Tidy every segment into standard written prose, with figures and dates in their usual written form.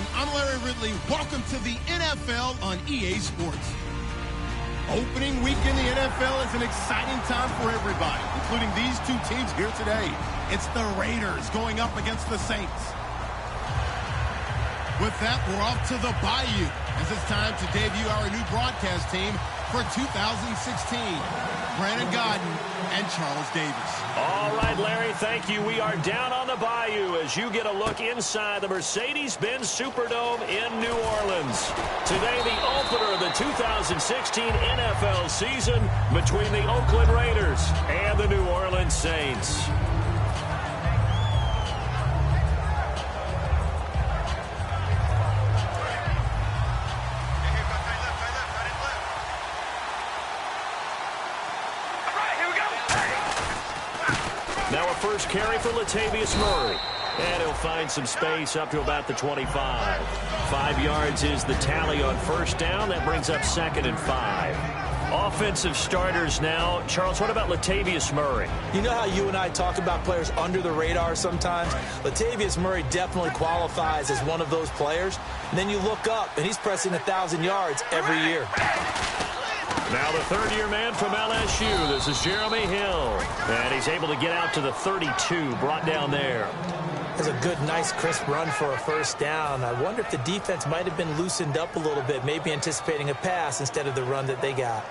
everyone. I'm Larry Ridley. Welcome to the NFL on EA Sports. Opening week in the NFL is an exciting time for everybody, including these two teams here today. It's the Raiders going up against the Saints. With that, we're off to the Bayou as it's time to debut our new broadcast team for 2016. Brandon Godden and Charles Davis. All right, Larry, thank you. We are down on the Bayou as you get a look inside the Mercedes-Benz Superdome in New Orleans. Today, the opener of the 2016 NFL season between the Oakland Raiders and the New Orleans Saints. Now a first carry for Latavius Murray. And he'll find some space up to about the 25. 5 yards is the tally on first down. That brings up 2nd and 5. Offensive starters now. Charles, what about Latavius Murray? You know how you and I talk about players under the radar sometimes? Latavius Murray definitely qualifies as one of those players. And then you look up, and he's pressing 1,000 yards every year. Now the third-year man from LSU. This is Jeremy Hill. And he's able to get out to the 32, brought down there. That's a good, nice, crisp run for a first down. I wonder if the defense might have been loosened up a little bit, maybe anticipating a pass instead of the run that they got.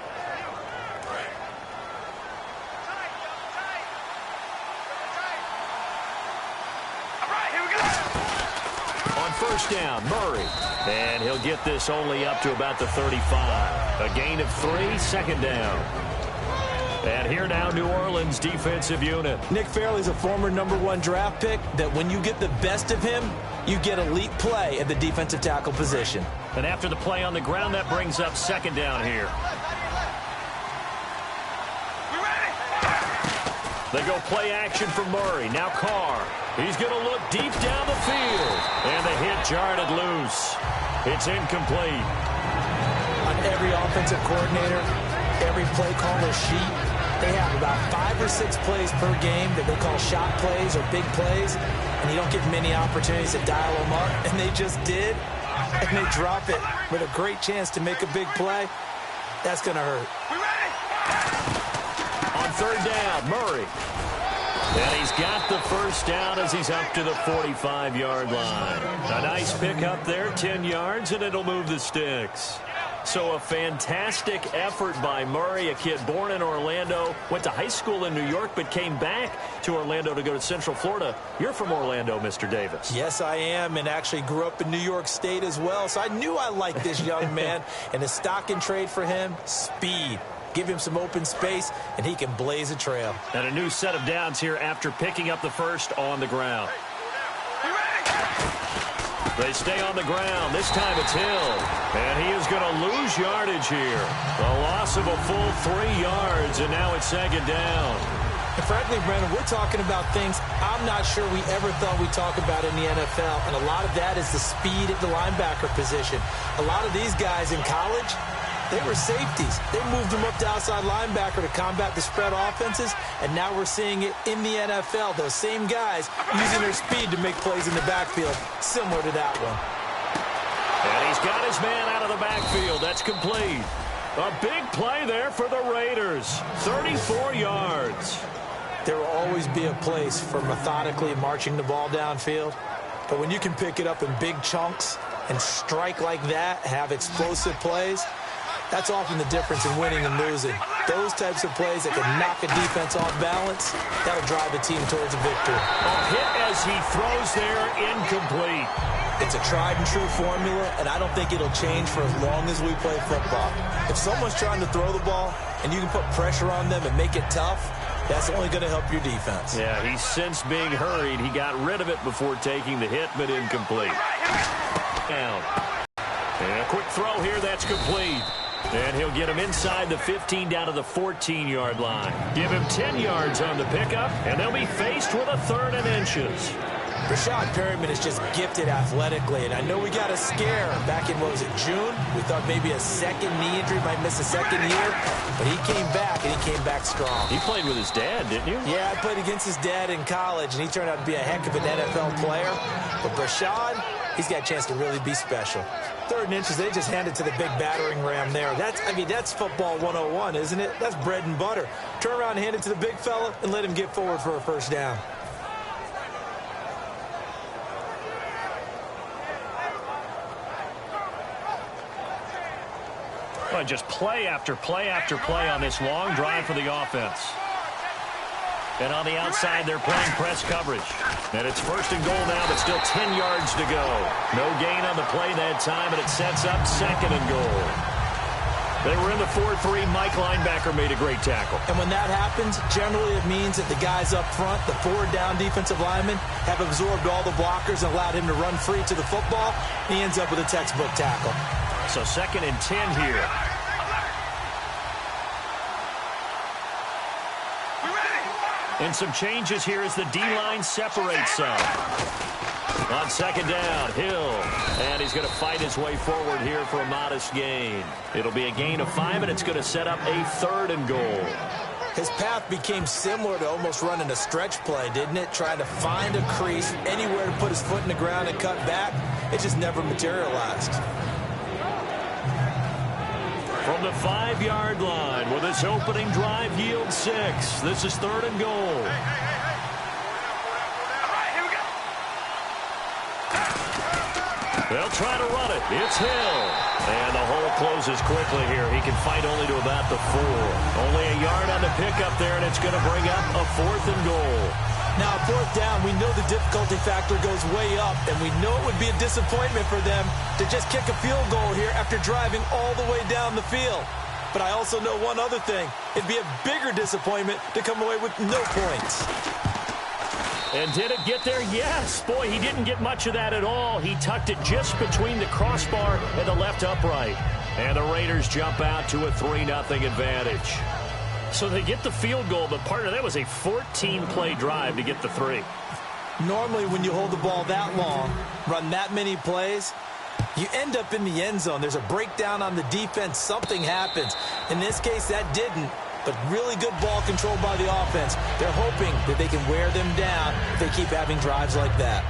First down, Murray. And he'll get this only up to about the 35. A gain of 3, 2nd down. And here now, New Orleans defensive unit. Nick Fairley's a former #1 draft pick that when you get the best of him, you get elite play at the defensive tackle position. And after the play on the ground, that brings up 2nd down here. They go play action for Murray. Now Carr. He's going to look deep down the field. And the hit jarred it loose. It's incomplete. On every offensive coordinator, every play caller sheet, they have about 5 or 6 plays per game that they call shot plays or big plays. And you don't get many opportunities to dial them up. And they just did. And they drop it with a great chance to make a big play. That's going to hurt. On third down, Murray. And he's got the first down as he's up to the 45-yard line. A nice pick up there, 10 yards, and it'll move the sticks. So a fantastic effort by Murray, a kid born in Orlando, went to high school in New York, but came back to Orlando to go to Central Florida. You're from Orlando, Mr. Davis. Yes, I am, and actually grew up in New York State as well, so I knew I liked this young man. And the stock and trade for him, speed. Give him some open space, and he can blaze a trail. And a new set of downs here after picking up the first on the ground. They stay on the ground. This time it's Hill. And he is going to lose yardage here. A loss of a full 3 yards, and now it's 2nd down. And frankly, Brandon, we're talking about things I'm not sure we ever thought we'd talk about in the NFL, and a lot of that is the speed at the linebacker position. A lot of these guys in college, they were safeties. They moved them up to outside linebacker to combat the spread offenses, and now we're seeing it in the NFL. Those same guys using their speed to make plays in the backfield, similar to that one. And he's got his man out of the backfield. That's complete. A big play there for the Raiders. 34 yards. There will always be a place for methodically marching the ball downfield, but when you can pick it up in big chunks and strike like that, have explosive plays, that's often the difference in winning and losing. Those types of plays that can knock a defense off balance, that'll drive a team towards a victory. A hit as he throws there, incomplete. It's a tried and true formula, and I don't think it'll change for as long as we play football. If someone's trying to throw the ball and you can put pressure on them and make it tough, that's only going to help your defense. Yeah, he's since being hurried. He got rid of it before taking the hit, but incomplete. Down. And a quick throw here, that's complete. And he'll get him inside the 15 down to the 14-yard line. Give him 10 yards on the pickup, and they'll be faced with a 3rd and inches. Rashad Perryman is just gifted athletically, and I know we got a scare back in, what was it, June? We thought maybe a second knee injury, might miss a second year, but he came back, and he came back strong. He played with his dad, didn't you? Yeah, I played against his dad in college, and he turned out to be a heck of an NFL player. But Rashad, he's got a chance to really be special. 3rd and inches, they just handed to the big battering ram there. That's football 101, isn't it? That's bread and butter. Turn around and hand it to the big fella and let him get forward for a first down. Well, just play after play after play on this long drive for the offense. And on the outside, they're playing press coverage. And it's 1st and goal now, but still 10 yards to go. No gain on the play that time, and it sets up 2nd and goal. They were in the 4-3. Mike linebacker made a great tackle. And when that happens, generally it means that the guys up front, the 4-down defensive linemen, have absorbed all the blockers and allowed him to run free to the football. He ends up with a textbook tackle. So 2nd and 10 here. And some changes here as the D-line separates some. On 2nd down, Hill. And he's going to fight his way forward here for a modest gain. It'll be a gain of 5, and it's going to set up a 3rd and goal. His path became similar to almost running a stretch play, didn't it? Trying to find a crease, anywhere to put his foot in the ground and cut back. It just never materialized. From the 5-yard line, with his opening drive yield 6. This is 3rd and goal. They'll try to run it. It's Hill. And the hole closes quickly here. He can fight only to about the 4. Only a yard on the pickup there, and it's going to bring up a 4th and goal. Now, 4th down, we know the difficulty factor goes way up, and we know it would be a disappointment for them to just kick a field goal here after driving all the way down the field. But I also know one other thing. It'd be a bigger disappointment to come away with no points. And did it get there? Yes. Boy, he didn't get much of that at all. He tucked it just between the crossbar and the left upright. And the Raiders jump out to a 3-0 advantage. So they get the field goal, but part of that was a 14-play drive to get the 3. Normally, when you hold the ball that long, run that many plays, you end up in the end zone. There's a breakdown on the defense. Something happens. In this case, that didn't. But really good ball control by the offense. They're hoping that they can wear them down if they keep having drives like that.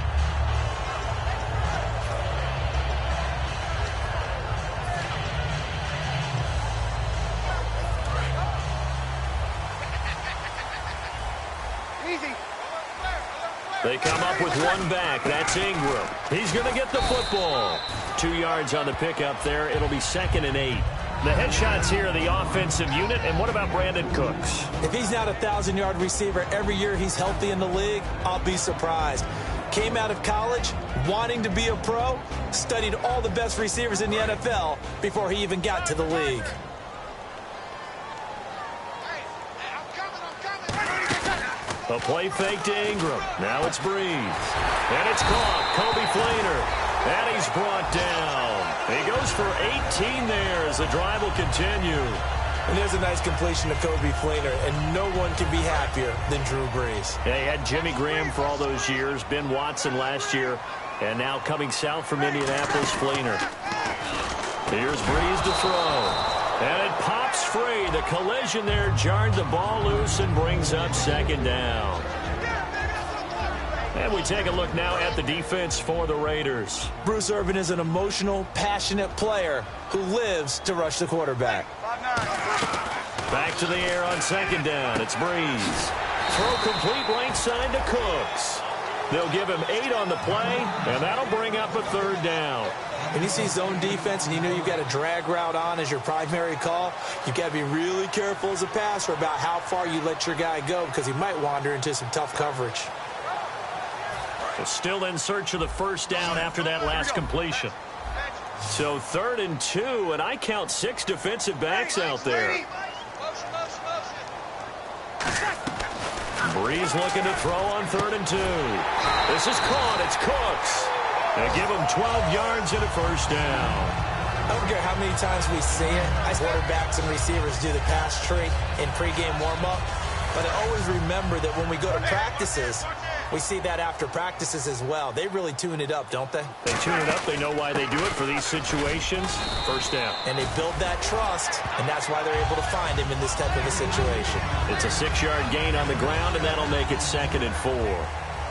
They come up with one back. That's Ingram. He's going to get the football. 2 yards on the pickup there. It'll be 2nd and 8. The headshots here are the offensive unit. And what about Brandon Cooks? If he's not a 1,000-yard receiver every year he's healthy in the league, I'll be surprised. Came out of college wanting to be a pro, studied all the best receivers in the NFL before he even got to the league. A play fake to Ingram. Now it's Breeze. And it's caught. Kobe Fleener. And he's brought down. He goes for 18 there as the drive will continue. And there's a nice completion to Kobe Fleener, and no one can be happier than Drew Brees. Yeah, he had Jimmy Graham for all those years, Ben Watson last year, and now coming south from Indianapolis, Fleener. Here's Breeze to throw. And it pops free. The collision there jarred the ball loose and brings up 2nd down. And we take a look now at the defense for the Raiders. Bruce Irvin is an emotional, passionate player who lives to rush the quarterback. Back to the air on 2nd down. It's Breeze. Throw complete right side to Cooks. They'll give him 8 on the play, and that'll bring up a 3rd down. When you see zone defense and you know you've got a drag route on as your primary call, you've got to be really careful as a passer about how far you let your guy go because he might wander into some tough coverage. Still in search of the 1st down after that last completion. So 3rd and 2, and I count 6 defensive backs out there. Breeze looking to throw on 3rd and 2. This is caught. It's Cooks. They give him 12 yards and a 1st down. I don't care how many times we see it. Quarterbacks and receivers do the pass tree in pregame warm-up. But I always remember that when we go to practices, we see that after practices as well. They really tune it up, don't they? They tune it up. They know why they do it for these situations. 1st down. And they build that trust, and that's why they're able to find him in this type of a situation. It's a 6-yard gain on the ground, and that'll make it 2nd and 4.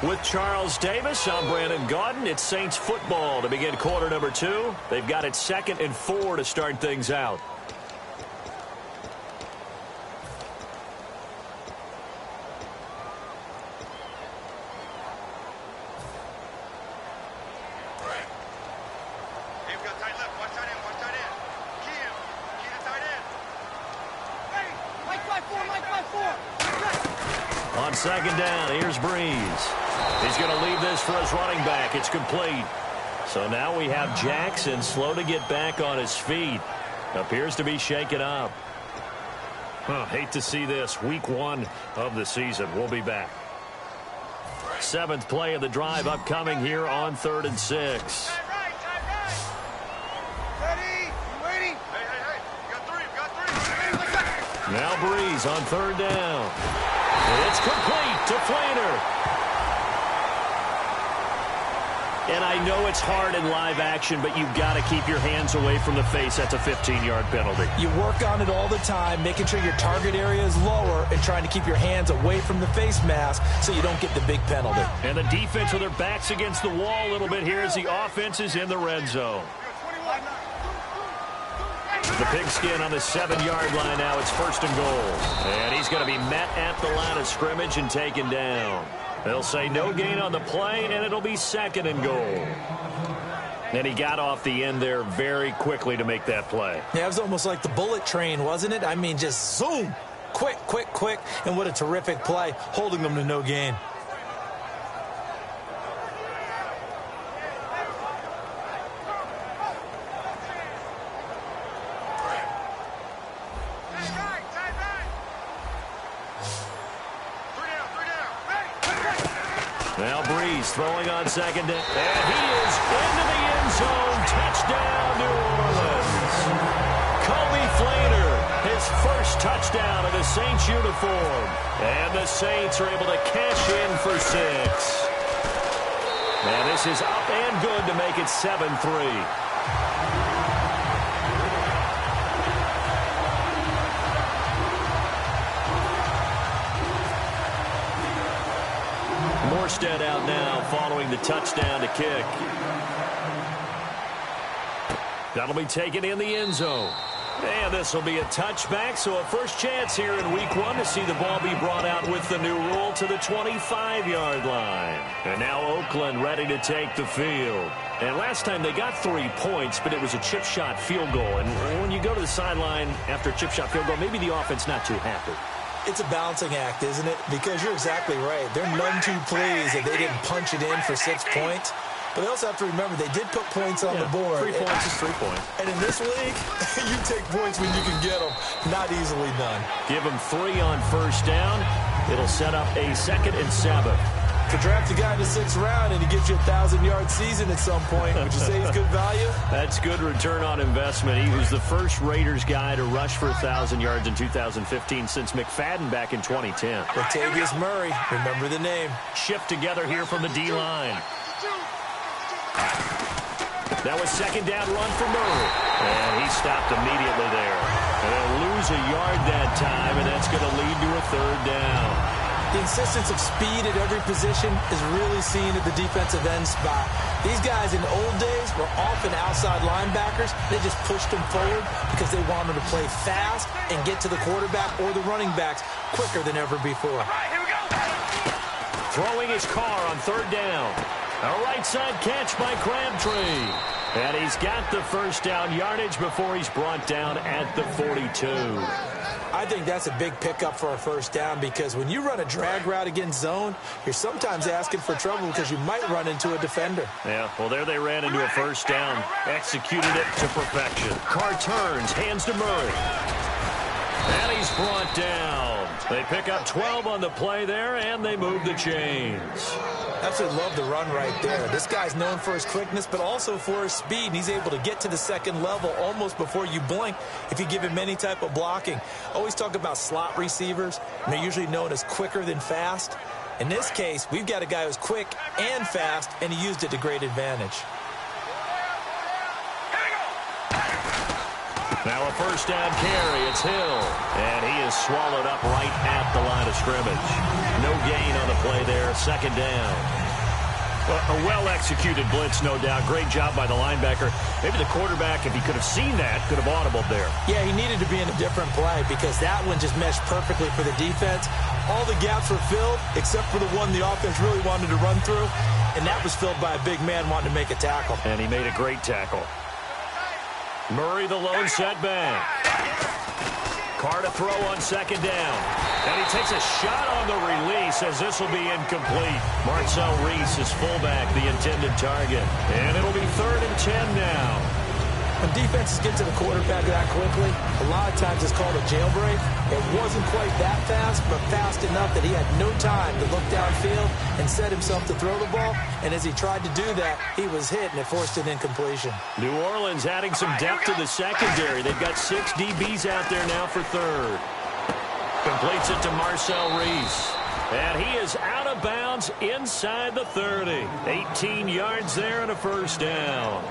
With Charles Davis, I'm Brandon Gaudin. It's Saints football to begin quarter number 2. They've got it 2nd and 4 to start things out. On 2nd down, here's Breeze. He's going to leave this for his running back. It's complete. So now we have Jackson slow to get back on his feet. Appears to be shaken up. Hate to see this. Week 1 of the season. We'll be back. 7th play of the drive upcoming here on 3rd and 6. Now Breeze on 3rd down. It's complete to Flainer. And I know it's hard in live action, but you've got to keep your hands away from the face. That's a 15-yard penalty. You work on it all the time, making sure your target area is lower and trying to keep your hands away from the face mask so you don't get the big penalty. And the defense with their backs against the wall a little bit here as the offense is in the red zone. The pigskin on the 7-yard line now. It's 1st and goal. And he's going to be met at the line of scrimmage and taken down. They'll say no gain on the play, and it'll be 2nd and goal. And he got off the end there very quickly to make that play. Yeah, it was almost like the bullet train, wasn't it? I mean, just zoom. Quick, quick, quick. And what a terrific play, holding them to no gain. Now Breeze throwing on 2nd down. And he is into the end zone. Touchdown, New Orleans. Kobe Flainer, his first touchdown in a Saints uniform. And the Saints are able to cash in for 6. And this is up and good to make it 7-3. Morstead out now following the touchdown to kick. That'll be taken in the end zone. And this will be a touchback, so a first chance here in week 1 to see the ball be brought out with the new rule to the 25-yard line. And now Oakland ready to take the field. And last time they got 3 points, but it was a chip shot field goal. And when you go to the sideline after a chip shot field goal, maybe the offense not too happy. It's a balancing act, isn't it? Because you're exactly right. They're none too pleased that they didn't punch it in for 6 points. But they also have to remember they did put points on the board. 3 points is 3 points. And in this league, you take points when you can get them. Not easily done. Give them 3 on 1st down. It'll set up a 2nd and 7. To draft a guy in the 6th round and he gives you a 1,000-yard season at some point, would you say he's good value? That's good return on investment. He was the first Raiders guy to rush for 1,000 yards in 2015 since McFadden back in 2010. Latavius Murray, remember the name. Shift together here from the D-line. That was 2nd down run for Murray. And he stopped immediately there. And they'll lose a yard that time, and that's going to lead to a 3rd down. The insistence of speed at every position is really seen at the defensive end spot. These guys in the old days were often outside linebackers. They just pushed them forward because they wanted to play fast and get to the quarterback or the running backs quicker than ever before. All right, here we go. Throwing his car on 3rd down. A right side catch by Crabtree. And he's got the 1st down yardage before he's brought down at the 42. I think that's a big pickup for a 1st down because when you run a drag route against zone, you're sometimes asking for trouble because you might run into a defender. Yeah, well, there they ran into a 1st down. Executed it to perfection. Carr turns, hands to Murray. And he's brought down. They pick up 12 on the play there, and they move the chains. Absolutely love the run right there. This guy's known for his quickness, but also for his speed, and he's able to get to the 2nd level almost before you blink if you give him any type of blocking. Always talk about slot receivers, and they're usually known as quicker than fast. In this case, we've got a guy who's quick and fast, and he used it to great advantage. Now a 1st down carry. It's Hill. And he is swallowed up right at the line of scrimmage. No gain on the play there, second down. A well-executed blitz, no doubt. Great job by the linebacker. Maybe the quarterback, if he could have seen that, could have audibled there. Yeah, he needed to be in a different play because that one just meshed perfectly for the defense. All the gaps were filled except for the one the offense really wanted to run through, and that was filled by a big man wanting to make a tackle. And he made a great tackle. Murray, the lone setback. Carr to throw on second down. And he takes a shot on the release as this will be incomplete. Marcel Reese is fullback, the intended target. And it'll be 3rd and 10 now. When defenses get to the quarterback that quickly, a lot of times it's called a jailbreak. It wasn't quite that fast, but fast enough that he had no time to look downfield and set himself to throw the ball. And as he tried to do that, he was hit, and it forced an incompletion. New Orleans adding some depth to the secondary. They've got 6 DBs out there now for 3rd. Completes it to Marcel Reese. And he is out of bounds inside the 30. 18 yards there and a first down.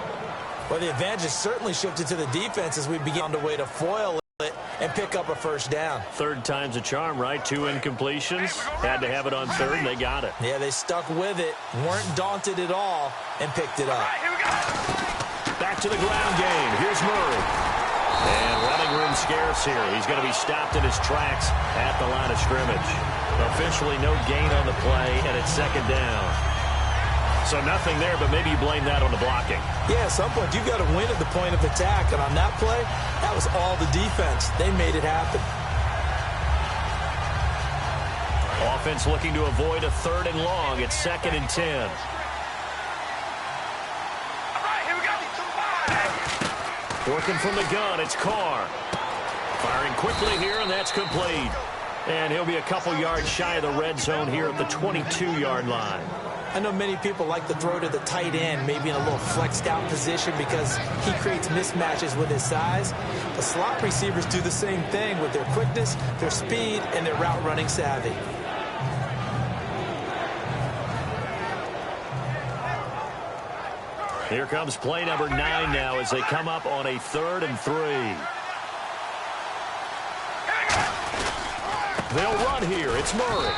Well, the advantage has certainly shifted to the defense as we begin to way to foil it and pick up a first down. 3rd time's a charm, right? 2 incompletions. Had to have it on 3rd, and they got it. Yeah, they stuck with it, weren't daunted at all, and picked it up. Back to the ground game. Here's Murray. And running room scarce here. He's going to be stopped in his tracks at the line of scrimmage. Officially no gain on the play, and it's second down. So nothing there, but maybe you blame that on the blocking. Yeah, at some point, you've got to win at the point of attack. And on that play, that was all the defense. They made it happen. Offense looking to avoid a 3rd and long. It's 2nd and 10. Working from the gun, it's Carr. Firing quickly here, and that's complete. And he'll be a couple yards shy of the red zone here at the 22-yard line. I know many people like to throw to the tight end, maybe in a little flexed out position because he creates mismatches with his size. The slot receivers do the same thing with their quickness, their speed, and their route running savvy. Here comes play number 9 now as they come up on a 3rd and 3. They'll run here. It's Murray.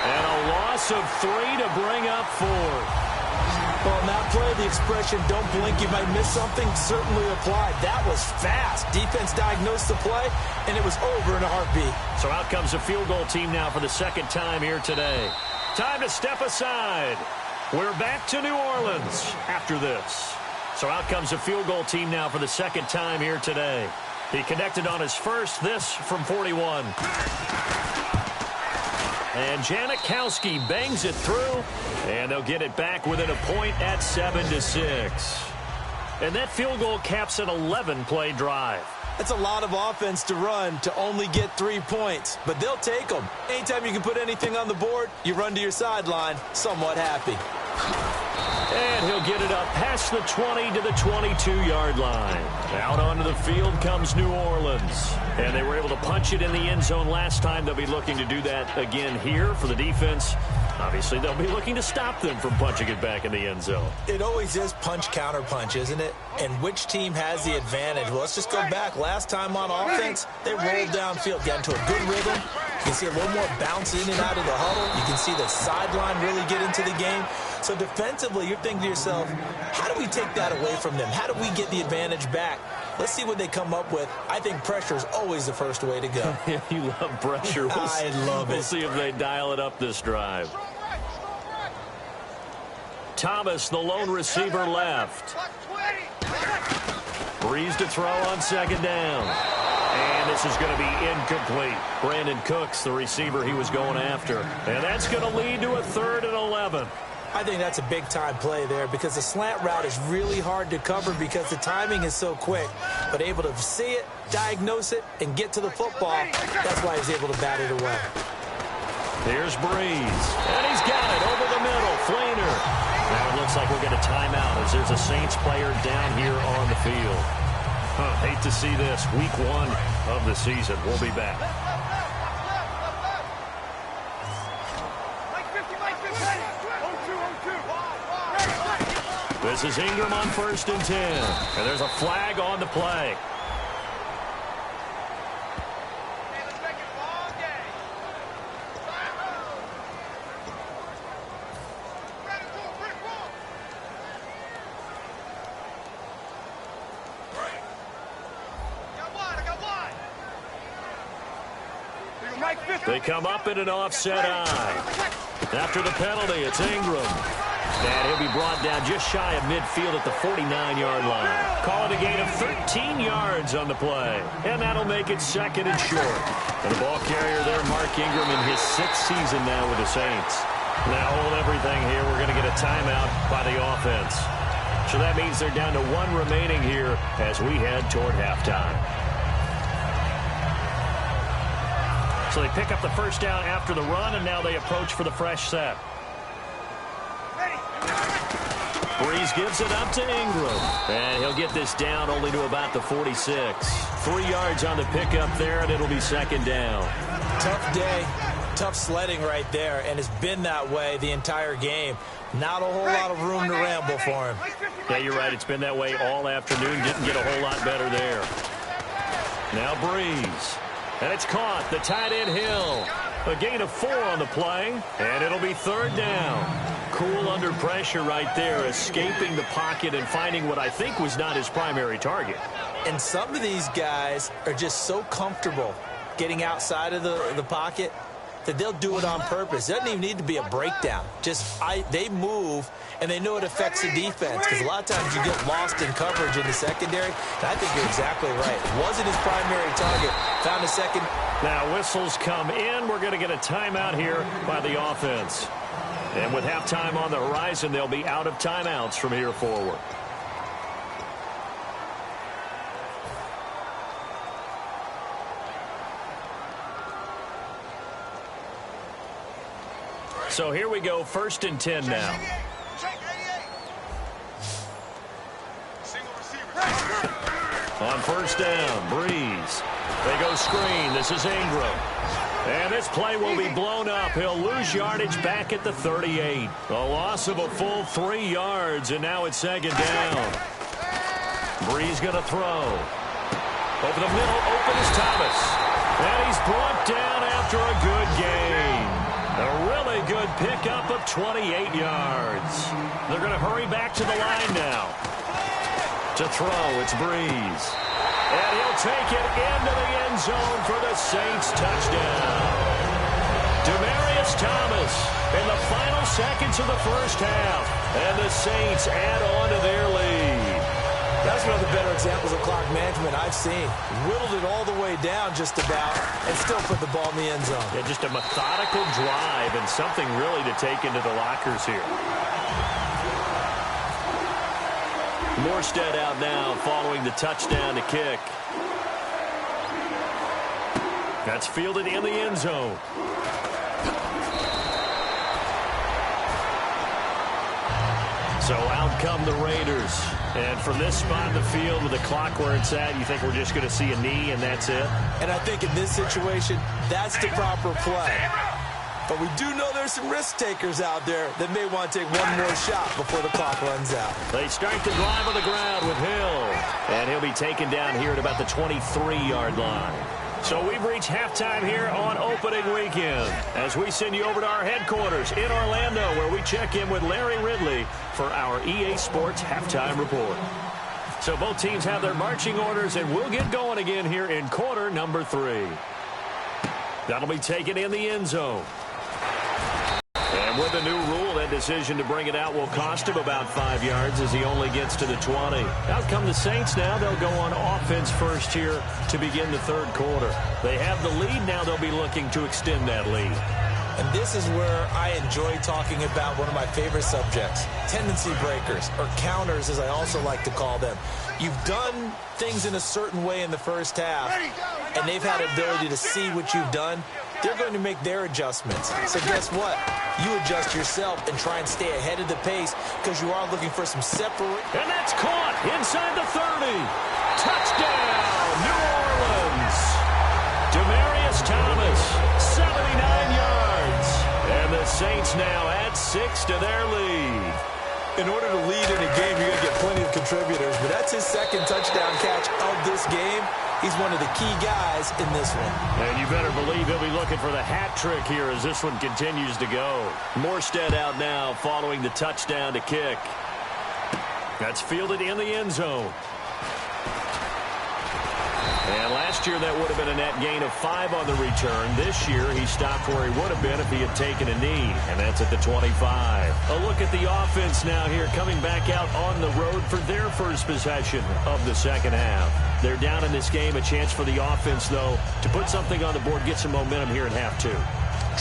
And a loss of 3 to bring up 4. Well, in that play, the expression, don't blink, you might miss something, certainly applied. That was fast. Defense diagnosed the play, and it was over in a heartbeat. So out comes the field goal team now for the 2nd time here today. Time to step aside. We're back to New Orleans after this. So out comes the field goal team now for the 2nd time here today. He connected on his first, this from 41. And Janikowski bangs it through, and they'll get it back within a point at 7-6. And that field goal caps an 11-play drive. That's a lot of offense to run to only get 3 points, but they'll take them. Anytime you can put anything on the board, you run to your sideline, somewhat happy. And he'll get it up past the 20 to the 22-yard line. Out onto the field comes New Orleans. And they were able to punch it in the end zone last time. They'll be looking to do that again here for the defense. Obviously, they'll be looking to stop them from punching it back in the end zone. It always is punch-counter-punch, isn't it? And which team has the advantage? Well, let's just go back. Last time on offense, they rolled downfield, got into a good rhythm. You can see a little more bounce in and out of the huddle. You can see the sideline really get into the game. So defensively, you're thinking to yourself, how do we take that away from them? How do we get the advantage back? Let's see what they come up with. I think pressure is always the first way to go. You love pressure. I love it. We'll see if they dial it up this drive. Thomas, the lone receiver, left. Breeze to throw on second down. And this is going to be incomplete. Brandon Cooks, the receiver he was going after. And that's going to lead to a 3rd and 11. I think that's a big-time play there because the slant route is really hard to cover because the timing is so quick. But able to see it, diagnose it, and get to the football, that's why he's able to bat it away. Here's Breeze. And he's got it over the middle. Flainer. Now it looks like we'll get a timeout as there's a Saints player down here on the field. Hate to see this. Week 1 of the season. We'll be back. This is Ingram on 1st and 10. And there's a flag on the play. They come up in an offset eye. After the penalty, it's Ingram. And he'll be brought down just shy of midfield at the 49-yard line. Call it a gain of 13 yards on the play. And that'll make it second and short. And the ball carrier there, Mark Ingram, in his 6th season now with the Saints. Now hold everything here. We're going to get a timeout by the offense. So that means they're down to 1 remaining here as we head toward halftime. So they pick up the first down after the run, and now they approach for the fresh set. Breeze gives it up to Ingram. And he'll get this down only to about the 46. 3 yards on the pickup there, and it'll be second down. Tough day. Tough sledding right there, and it's been that way the entire game. Not a whole lot of room to ramble for him. Yeah, you're right. It's been that way all afternoon. Didn't get a whole lot better there. Now Breeze. And it's caught. The tight end Hill. A gain of 4 on the play, and it'll be third down. Cool under pressure right there, escaping the pocket and finding what I think was not his primary target. And some of these guys are just so comfortable getting outside of the pocket that they'll do it on purpose. It doesn't even need to be a breakdown. They move, and they know it affects the defense, because a lot of times you get lost in coverage in the secondary, and I think you're exactly right. Wasn't his primary target. Found a second. Now whistles come in. We're going to get a timeout here by the offense. And with halftime on the horizon, they'll be out of timeouts from here forward. So here we go, 1st and 10 now. On first down, Breeze. They go screen. This is Ingram. And this play will be blown up. He'll lose yardage back at the 38. A loss of a full 3 yards, and now it's second down. Breeze going to throw. Over the middle, open is Thomas. And he's brought down after a good gain. A really good pickup of 28 yards. They're going to hurry back to the line now. To throw, it's Breeze. And he'll take it into the end zone for the Saints touchdown. Demaryius Thomas in the final seconds of the first half. And the Saints add on to their lead. That's one of the better examples of clock management I've seen. Whittled it all the way down just about and still put the ball in the end zone. Yeah, just a methodical drive and something really to take into the lockers here. Morstead out now following the touchdown to kick. That's fielded in the end zone. So out come the Raiders. And from this spot in the field with the clock where it's at, you think we're just going to see a knee and that's it? And I think in this situation, that's the proper play. But we do know there's some risk takers out there that may want to take one more shot before the clock runs out. They start the drive on the ground with Hill. And he'll be taken down here at about the 23-yard line. So we've reached halftime here on opening weekend as we send you over to our headquarters in Orlando, where we check in with Larry Ridley for our EA Sports Halftime Report. So both teams have their marching orders, and we'll get going again here in quarter number 3. That'll be taken in the end zone. And with the new rule, that decision to bring it out will cost him about 5 yards as he only gets to the 20. Out come the Saints now. They'll go on offense first here to begin the third quarter. They have the lead. Now they'll be looking to extend that lead. And this is where I enjoy talking about one of my favorite subjects, tendency breakers, or counters as I also like to call them. You've done things in a certain way in the first half, and they've had the ability to see what you've done. They're going to make their adjustments. So guess what? You adjust yourself and try and stay ahead of the pace because you are looking for some separate. And that's caught inside the 30. Touchdown, New Orleans. Demaryius Thomas, 79 yards. And the Saints now add 6 to their lead. In order to lead in a game, you're going to get plenty of contributors, but that's his second touchdown catch of this game. He's one of the key guys in this one. And you better believe he'll be looking for the hat trick here as this one continues to go. Morstead out now following the touchdown to kick. That's fielded in the end zone. And last Last year, that would have been a net gain of 5 on the return. This year, he stopped where he would have been if he had taken a knee, and that's at the 25. A look at the offense now here, coming back out on the road for their first possession of the second half. They're down in this game. A chance for the offense, though, to put something on the board, get some momentum here in half 2.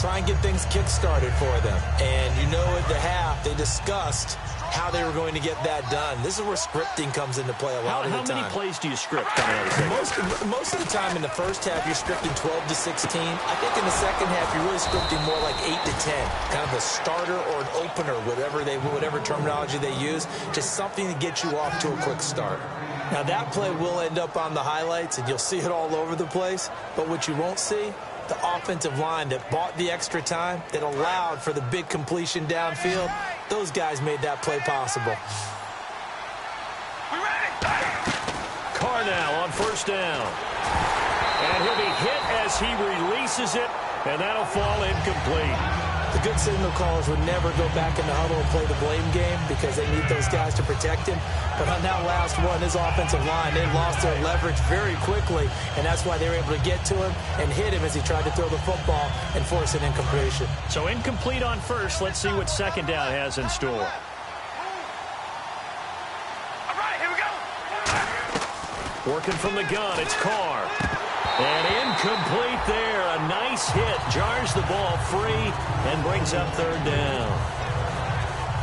Try and get things kick-started for them. And you know at the half, they discussed how they were going to get that done. This is where scripting comes into play a lot of the time. How many plays do you script coming out of the second? Most of the time in the first half, you're scripting 12 to 16. I think in the second half, you're really scripting more like 8 to 10. Kind of a starter or an opener, whatever terminology they use. Just something to get you off to a quick start. Now, that play will end up on the highlights, and you'll see it all over the place. But what you won't see, the offensive line that bought the extra time, that allowed for the big completion downfield, those guys made that play possible. Carr now on first down. And he'll be hit as he releases it, and that'll fall incomplete. The good signal callers would never go back in the huddle and play the blame game because they need those guys to protect him. But on that last one, his offensive line, they lost their leverage very quickly, and that's why they were able to get to him and hit him as he tried to throw the football and force an incompletion. So incomplete on first. Let's see what second down has in store. All right, here we go. Working from the gun, it's Carr. And incomplete there. A nice hit. Jars the ball free and brings up third down.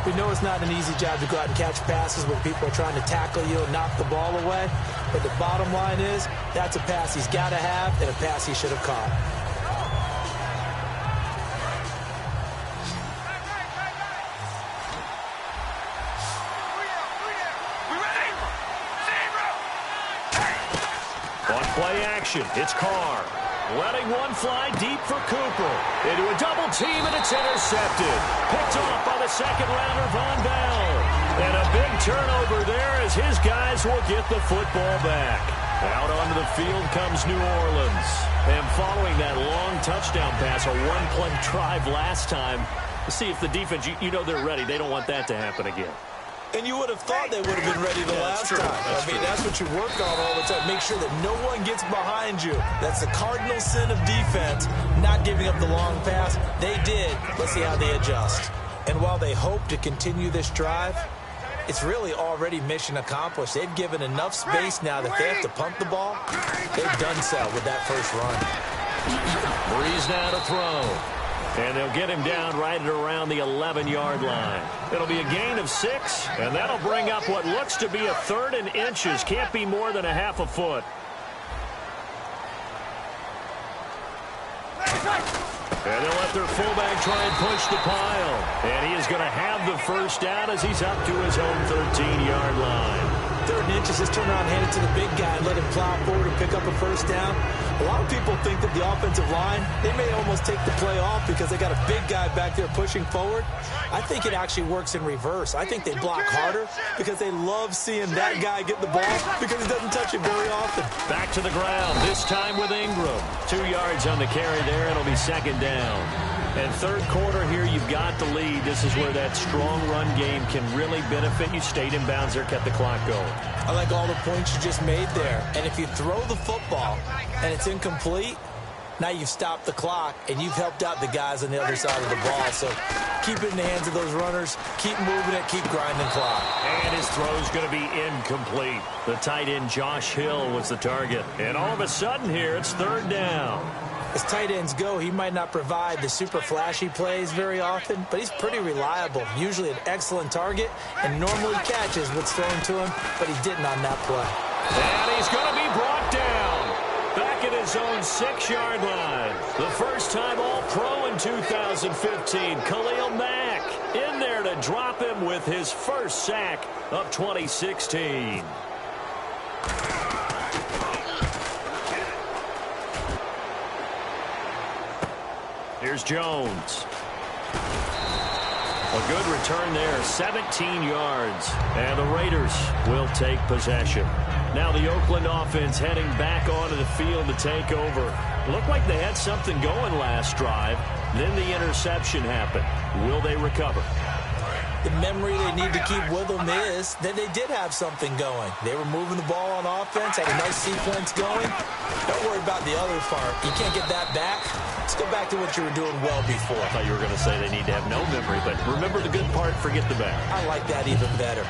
We know it's not an easy job to go out and catch passes when people are trying to tackle you and knock the ball away. But the bottom line is, that's a pass he's got to have and a pass he should have caught. On play action, it's Carr. Letting one fly deep for Cooper. Into a double team, and it's intercepted. Picked off by the second rounder, Von Bell. And a big turnover there as his guys will get the football back. Out onto the field comes New Orleans. And following that long touchdown pass, a one-play drive last time, to see if the defense, you know they're ready. They don't want that to happen again. And you would have thought they would have been ready the last time. I mean, that's what you work on all the time. Make sure that no one gets behind you. That's the cardinal sin of defense, not giving up the long pass. They did. Let's see how they adjust. And while they hope to continue this drive, it's really already mission accomplished. They've given enough space now that they have to punt the ball. They've done so with that first run. Breeze now to throw. And they'll get him down right at around the 11-yard line. It'll be a gain of 6, and that'll bring up what looks to be a third and inches. Can't be more than a half a foot. And they'll let their fullback try and push the pile. And he is going to have the first down as he's up to his own 13-yard line. Third and inches, just turn around, hand it to the big guy, and let him plow forward and pick up a first down. A lot of people think that the offensive line, they may almost take the play off because they got a big guy back there pushing forward. I think it actually works in reverse. I think they block harder because they love seeing that guy get the ball because he doesn't touch it very often. Back to the ground, this time with Ingram. 2 yards on the carry there, and it'll be second down. And third quarter here, you've got the lead. This is where that strong run game can really benefit you. Stayed in bounds there, kept the clock going. I like all the points you just made there. And if you throw the football and it's incomplete, now you've stopped the clock and you've helped out the guys on the other side of the ball. So keep it in the hands of those runners. Keep moving it. Keep grinding clock. And his throw's going to be incomplete. The tight end, Josh Hill, was the target. And all of a sudden here, it's third down. As tight ends go, he might not provide the super flashy plays very often, but he's pretty reliable. Usually an excellent target and normally catches what's thrown to him, but he didn't on that play. And he's going to be brought down back at his own 6-yard line. The first time All-Pro in 2015, Khalil Mack in there to drop him with his first sack of 2016. Here's Jones. A good return there, 17 yards. And the Raiders will take possession. Now the Oakland offense heading back onto the field to take over. Looked like they had something going last drive. Then the interception happened. Will they recover? The memory they need to keep with them is that they did have something going. They were moving the ball on offense, had a nice sequence going. Don't worry about the other part. You can't get that back. Let's go back to what you were doing well before. I thought you were going to say they need to have no memory, but remember the good part, forget the bad. I like that even better.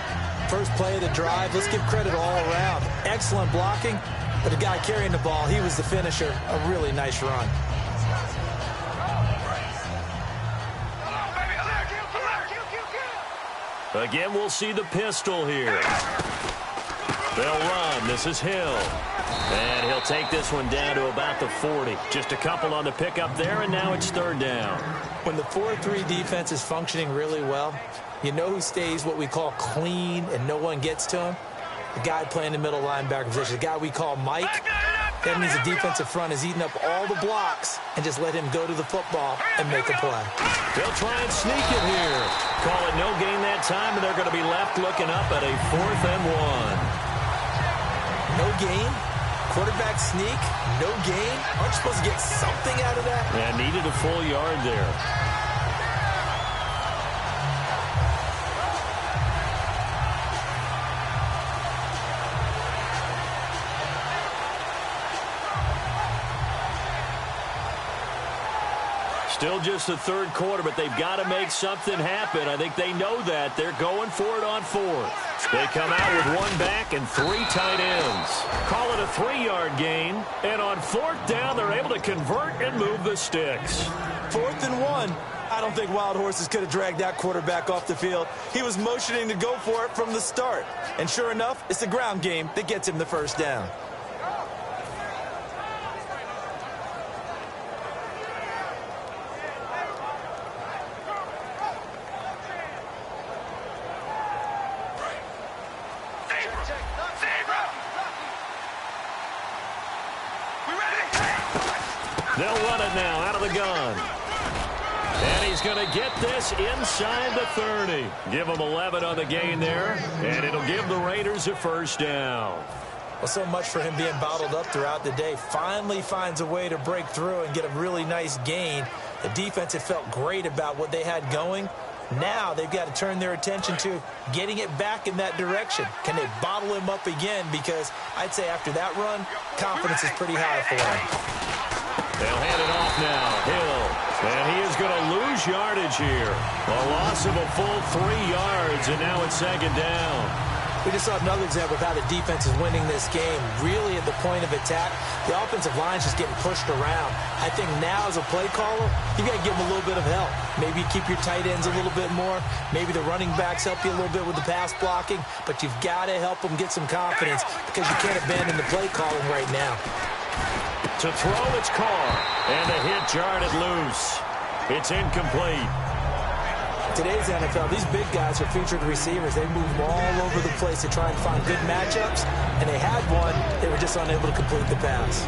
First play of the drive, let's give credit all around. Excellent blocking, but the guy carrying the ball, he was the finisher. A really nice run. Again, we'll see the pistol here. They'll run. This is Hill. And he'll take this one down to about the 40. Just a couple on the pickup there, and now it's third down. When the 4-3 defense is functioning really well, you know who stays what we call clean and no one gets to him? The guy playing the middle linebacker position, the guy we call Mike. That means the defensive front is eating up all the blocks and just let him go to the football and make a play. They'll try and sneak it here. Call it no gain that time, and they're going to be left looking up at a 4th and 1. No gain? Quarterback sneak? No gain? Aren't you supposed to get something out of that? Yeah, needed a full yard there. Still just the third quarter, but they've got to make something happen. I think they know that. They're going for it on 4th. They come out with 1 back and 3 tight ends. Call it a 3-yard gain. And on 4th down, they're able to convert and move the sticks. 4th and 1. I don't think Wild Horses could have dragged that quarterback off the field. He was motioning to go for it from the start. And sure enough, it's the ground game that gets him the first down. They'll run it now out of the gun. And he's going to get this inside the 30. Give him 11 on the gain there, and it'll give the Raiders a first down. Well, so much for him being bottled up throughout the day. Finally finds a way to break through and get a really nice gain. The defense had felt great about what they had going. Now they've got to turn their attention to getting it back in that direction. Can they bottle him up again? Because I'd say after that run, confidence is pretty high for him. They'll hand it off now. Hill. And he is going to lose yardage here. A loss of a full 3 yards, and now it's second down. We just saw another example of how the defense is winning this game. Really at the point of attack, the offensive line's just getting pushed around. I think now as a play caller, you got to give them a little bit of help. Maybe keep your tight ends a little bit more. Maybe the running backs help you a little bit with the pass blocking. But you've got to help them get some confidence because you can't abandon the play calling right now. To throw, it's Carr. And the hit jarred it loose. It's incomplete. Today's NFL, these big guys are featured receivers. They move all over the place to try and find good matchups, and they had one. They were just unable to complete the pass.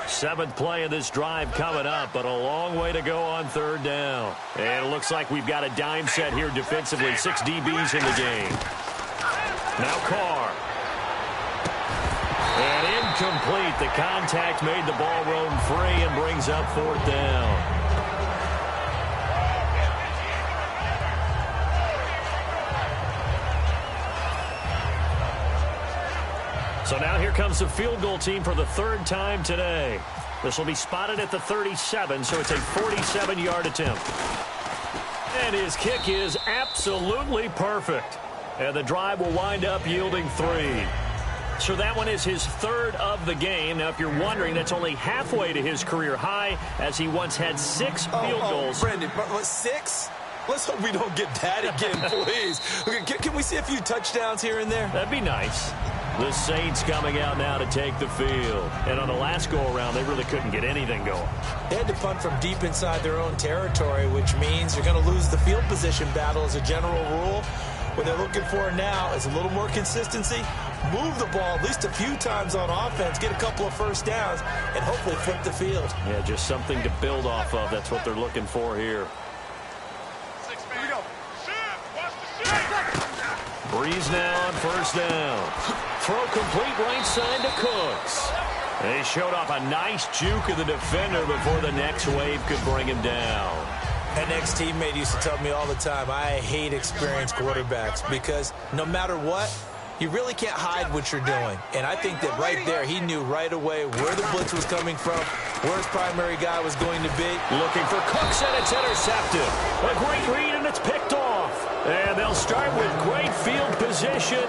Seventh play of this drive coming up, but a long way to go on third down. And it looks like we've got a dime set here defensively. 6 DBs in the game. Now Carr. And incomplete. The contact made the ball roam free and brings up fourth down. So now here comes the field goal team for the third time today. This will be spotted at the 37, so it's a 47-yard attempt. And his kick is absolutely perfect. And the drive will wind up yielding 3. So that one is his third of the game. Now, if you're wondering, that's only halfway to his career high, as he once had 6 field goals. Brendan, 6? Let's hope we don't get that again, please. Can we see a few touchdowns here and there? That'd be nice. The Saints coming out now to take the field. And on the last go-around, they really couldn't get anything going. They had to punt from deep inside their own territory, which means you're going to lose the field position battle as a general rule. What they're looking for now is a little more consistency, move the ball at least a few times on offense, get a couple of first downs, and hopefully flip the field. Yeah, just something to build off of. That's what they're looking for here. Here we go. Breeze now on first down. throw complete right side to Cooks. They showed off a nice juke of the defender before the next wave could bring him down. An ex-teammate used to tell me all the time, I hate experienced quarterbacks because no matter what, you really can't hide what you're doing. And I think that right there, he knew right away where the blitz was coming from, where his primary guy was going to be. Looking for Cooks, and it's intercepted. A great read, and it's picked off. And they'll start with great field position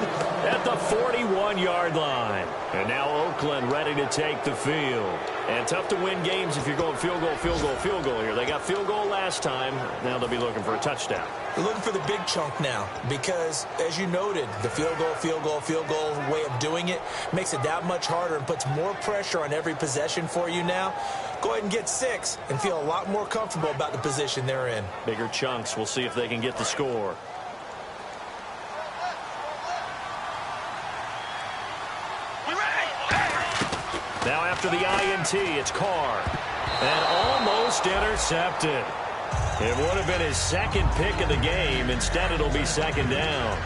at the 41-yard line. And now Oakland ready to take the field. And tough to win games if you're going field goal, field goal, field goal here. They got field goal last time. Now they'll be looking for a touchdown. They're looking for the big chunk now because, as you noted, the field goal, field goal, field goal way of doing it makes it that much harder and puts more pressure on every possession for you now. Go ahead and get 6 and feel a lot more comfortable about the position they're in. Bigger chunks. We'll see if they can get the score. Now after the INT, it's Carr. And almost intercepted. It would have been his second pick of the game. Instead, it'll be second down.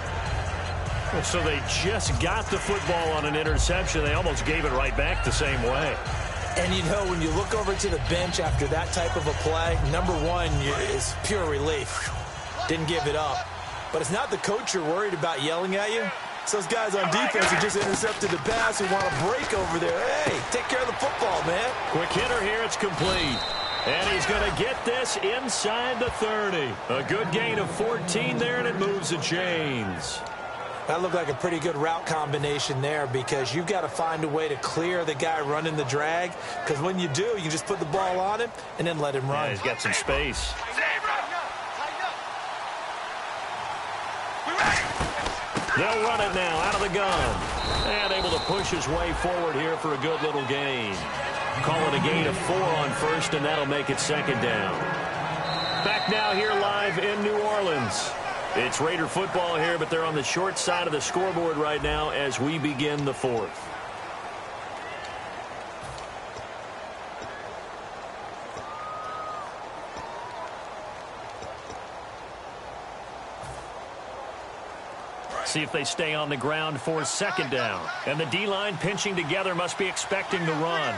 So they just got the football on an interception. They almost gave it right back the same way. And, you know, when you look over to the bench after that type of a play, number one is pure relief. Didn't give it up. But it's not the coach you're worried about yelling at you. It's those guys on defense who just intercepted the pass who want to break over there. Hey, take care of the football, man. Quick hitter here. It's complete. And he's going to get this inside the 30. A good gain of 14 there, and it moves the chains. That looked like a pretty good route combination there because you've got to find a way to clear the guy running the drag, because when you do, you just put the ball on him and then let him run. Yeah, he's got some space. They'll run it now out of the gun. And able to push his way forward here for a good little gain. Call it a gain of 4 on first, and that'll make it second down. Back now here live in New Orleans. It's Raider football here, but they're on the short side of the scoreboard right now as we begin the fourth. See if they stay on the ground for second down. And the D-line pinching together must be expecting the run.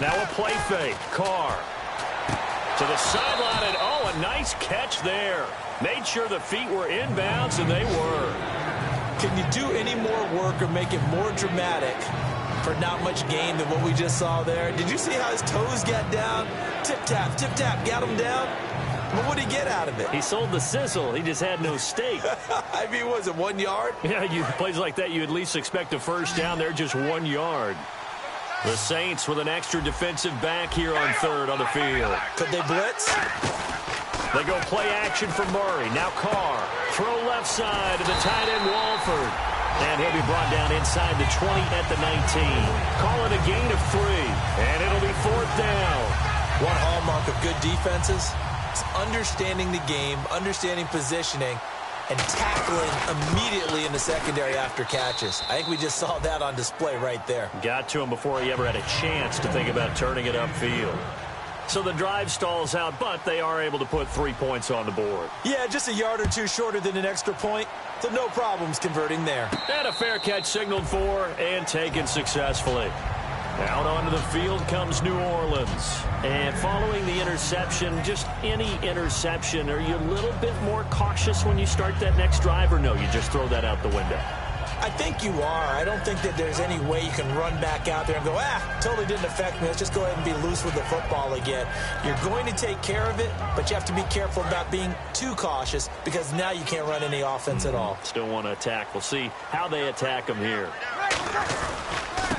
Now a play fake. Carr to the sideline, and oh, a nice catch there. Made sure the feet were inbounds, and they were. Can you do any more work or make it more dramatic for not much gain than what we just saw there? Did you see how his toes got down? Tip-tap, got him down. But what did he get out of it? He sold the sizzle. He just had no steak. I mean, was it 1 yard? Yeah, plays like that, you at least expect a first down. They're just 1 yard. The Saints with an extra defensive back here on third on the field. Could they blitz? They go play action for Murray. Now Carr. Throw left side to the tight end Walford. And he'll be brought down inside the 20 at the 19. Call it a gain of 3. And it'll be fourth down. One hallmark of good defenses is understanding the game, understanding positioning, and tackling immediately in the secondary after catches. I think we just saw that on display right there. Got to him before he ever had a chance to think about turning it upfield. So the drive stalls out, but they are able to put 3 points on the board. Yeah, just a yard or two shorter than an extra point, so no problems converting there. And a fair catch signaled for and taken successfully. Out onto the field comes New Orleans. And following the interception, just any interception, are you a little bit more cautious when you start that next drive, or no, you just throw that out the window? I think you are. I don't think that there's any way you can run back out there and go, totally didn't affect me. Let's just go ahead and be loose with the football again. You're going to take care of it, but you have to be careful about being too cautious because now you can't run any offense at all. Still want to attack. We'll see how they attack them here.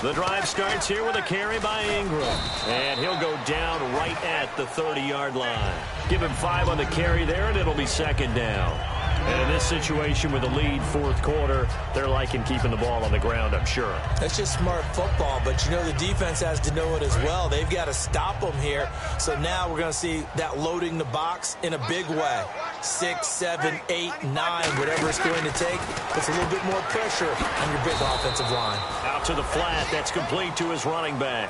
The drive starts here with a carry by Ingram. And he'll go down right at the 30-yard line. Give him 5 on the carry there, and it'll be second down. And in this situation with a lead fourth quarter, they're liking keeping the ball on the ground, I'm sure. That's just smart football, but you know the defense has to know it as well. They've got to stop them here. So now we're going to see that loading the box in a big way. 6, 7, 8, 9, whatever it's going to take. Puts a little bit more pressure on your big offensive line. Out to the flat. That's complete to his running back.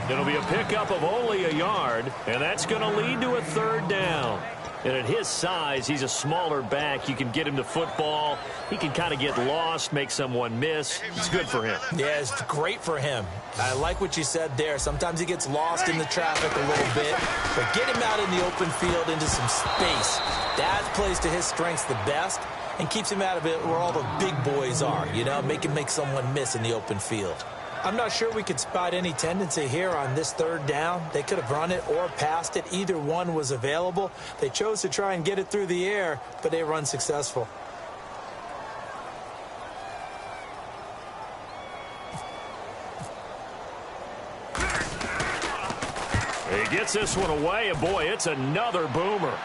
It'll be a pickup of only a yard, and that's going to lead to a third down. And at his size, he's a smaller back. You can get him the football. He can kind of get lost, make someone miss. It's good for him. Yeah, it's great for him. I like what you said there. Sometimes he gets lost in the traffic a little bit, but get him out in the open field into some space. That plays to his strengths the best and keeps him out of it where all the big boys are, you know, make someone miss in the open field. I'm not sure we could spot any tendency here on this third down. They could have run it or passed it. Either one was available. They chose to try and get it through the air, but they were unsuccessful. He gets this one away, and boy, it's another boomer.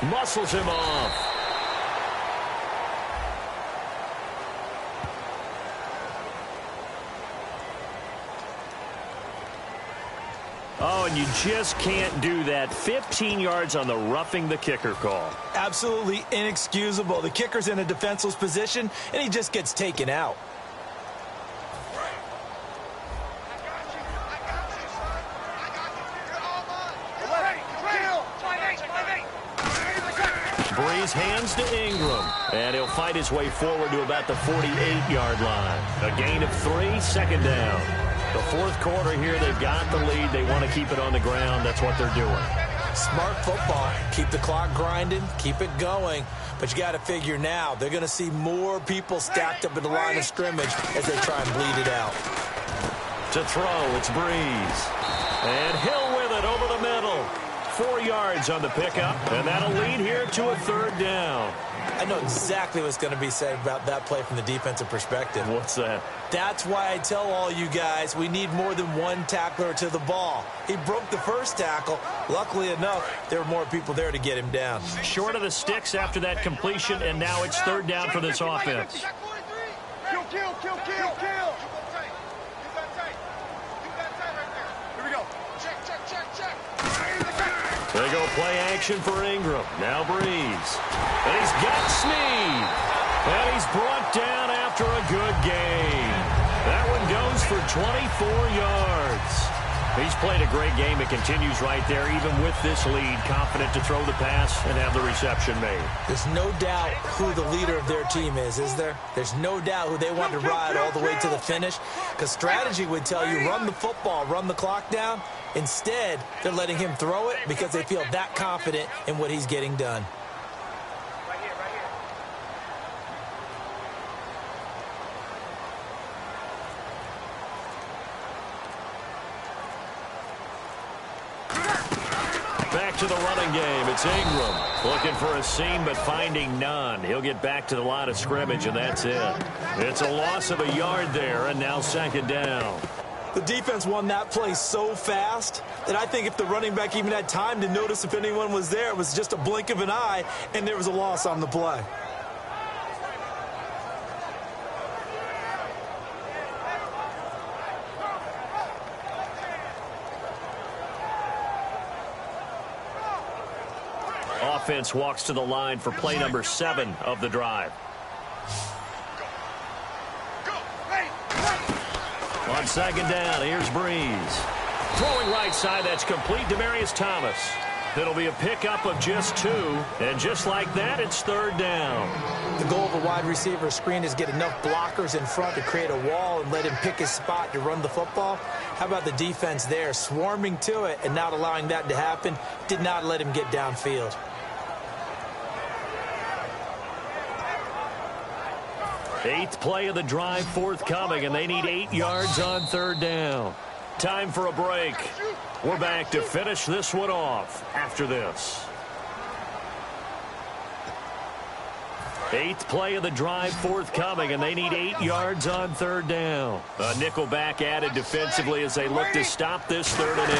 Muscles him off. Oh, and you just can't do that. 15 yards on the roughing the kicker call. Absolutely inexcusable. The kicker's in a defenseless position, and he just gets taken out. Breeze hands to Ingram, and he'll fight his way forward to about the 48-yard line. A gain of 3, second down. The fourth quarter here, they've got the lead. They want to keep it on the ground. That's what they're doing. Smart football. Keep the clock grinding. Keep it going. But you got to figure now, they're going to see more people stacked up in the line of scrimmage as they try and bleed it out. To throw, it's Breeze. And Hill with it over the middle. 4 yards on the pickup, and that'll lead here to a third down. I know exactly what's going to be said about that play from the defensive perspective. What's that? That's why I tell all you guys we need more than one tackler to the ball. He broke the first tackle. Luckily enough, there were more people there to get him down. Short of the sticks after that completion, and now it's third down for this offense. Kill. They go play action for Ingram. Now Breeze. And he's got Snead. And he's brought down after a good game. That one goes for 24 yards. He's played a great game. It continues right there, even with this lead, confident to throw the pass and have the reception made. There's no doubt who the leader of their team is there? There's no doubt who they want to ride all the way to the finish, because strategy would tell you run the football, run the clock down. Instead, they're letting him throw it because they feel that confident in what he's getting done. Back to the running game. It's Ingram looking for a seam but finding none. He'll get back to the line of scrimmage, and that's it. It's a loss of a yard there, and now second down. The defense won that play so fast that I think if the running back even had time to notice if anyone was there, it was just a blink of an eye, and there was a loss on the play. Offense walks to the line for play number 7 of the drive. On second down, here's Breeze. Throwing right side, that's complete. Demaryius Thomas. It'll be a pickup of just 2, and just like that, it's third down. The goal of a wide receiver screen is get enough blockers in front to create a wall and let him pick his spot to run the football. How about the defense there, swarming to it and not allowing that to happen? Did not let him get downfield. Eighth play of the drive forthcoming, and they need 8 yards on third down. Time for a break. We're back to finish this one off after this. Eighth play of the drive forthcoming, and they need 8 yards on third down. A nickel back added defensively as they look to stop this 3rd and 8.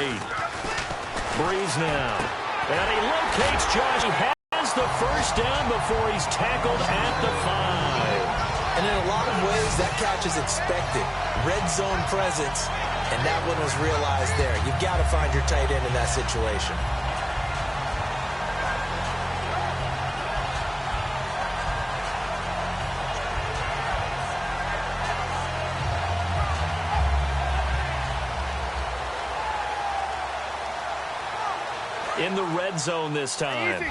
Breeze now. And he locates Josh. He has the first down before he's tackled at the 5. And in a lot of ways, that catch is expected. Red zone presence, and that one was realized there. You've got to find your tight end in that situation. in the red zone this time.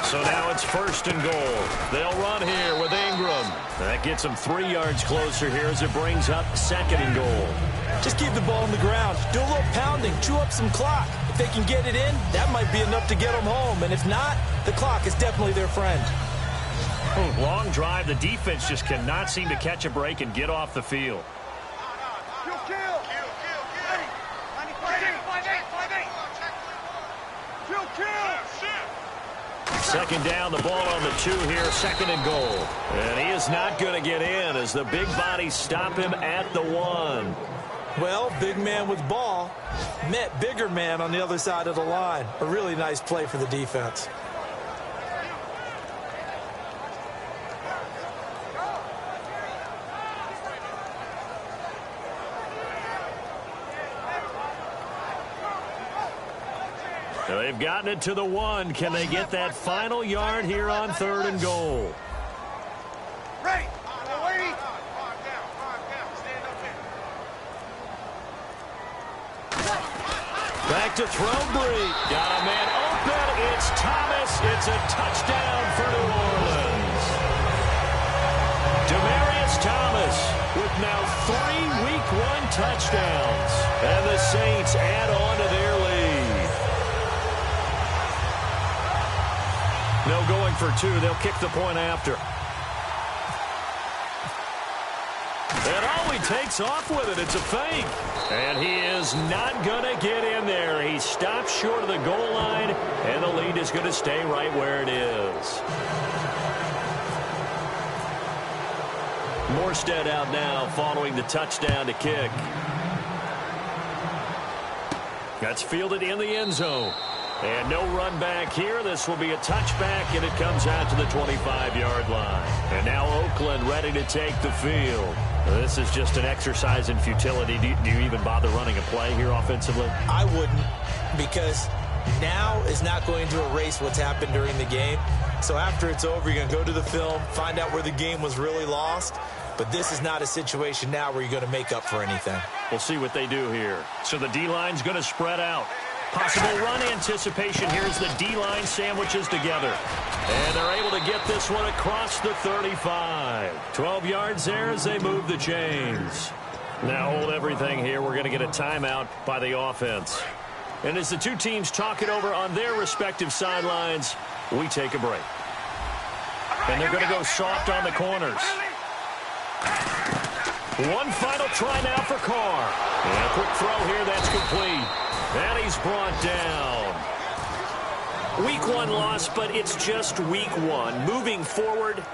So now it's 1st and goal. They'll run here with Ingram. That gets them 3 yards closer here as it brings up 2nd and goal. Just keep the ball on the ground. Do a little pounding. Chew up some clock. If they can get it in, that might be enough to get them home. And if not, the clock is definitely their friend. Long drive. The defense just cannot seem to catch a break and get off the field. Second down, the ball on the 2 here, 2nd and goal. And he is not going to get in as the big bodies stop him at the 1. Well, big man with ball met bigger man on the other side of the line. A really nice play for the defense. They've gotten it to the 1. Can they get that final yard here on 3rd and goal? Right. Back to throw, Bree. Got a man open. It's Thomas. It's a touchdown for New Orleans. Demaryius Thomas with now 3 Week 1 touchdowns. And the Saints add on to their lead. No going for 2. They'll kick the point after. And all he takes off with it, it's a fake. And he is not going to get in there. He stops short of the goal line, and the lead is going to stay right where it is. Morstead out now following the touchdown to kick. That's fielded in the end zone. And no run back here. This will be a touchback, and it comes out to the 25-yard line. And now Oakland ready to take the field. This is just an exercise in futility. Do you even bother running a play here offensively? I wouldn't, because now is not going to erase what's happened during the game. So after it's over, you're going to go to the film, find out where the game was really lost. But this is not a situation now where you're going to make up for anything. We'll see what they do here. So the D-line's going to spread out. Possible run anticipation here as the D-line sandwiches together. And they're able to get this one across the 35. 12 yards there as they move the chains. Now hold everything here. We're going to get a timeout by the offense. And as the two teams talk it over on their respective sidelines, we take a break. And they're going to go soft on the corners. One final try now for Carr. And a quick throw here that's complete. And he's brought down. Week 1 loss, but it's just Week 1. Moving forward,